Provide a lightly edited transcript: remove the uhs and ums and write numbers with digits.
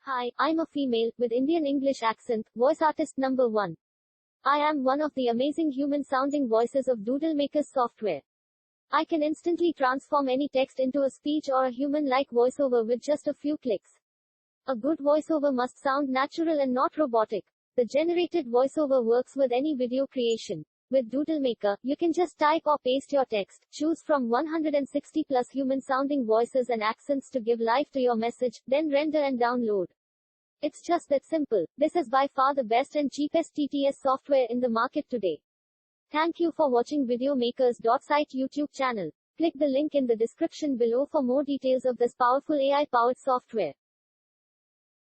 Hi, I'm a female, with Indian English accent, voice artist number 1. I am one of the amazing human-sounding voices of Doodlemaker's software. I can instantly transform any text into a speech or a human-like voiceover with just a few clicks. A good voiceover must sound natural and not robotic. The generated voiceover works with any video creation. With Doodlemaker, you can just type or paste your text, choose from 160 plus human-sounding voices and accents to give life to your message, then render and download. It's just that simple. This is by far the best and cheapest TTS software in the market today. Thank you for watching videomakers.site YouTube channel. Click the link in the description below for more details of this powerful AI-powered software.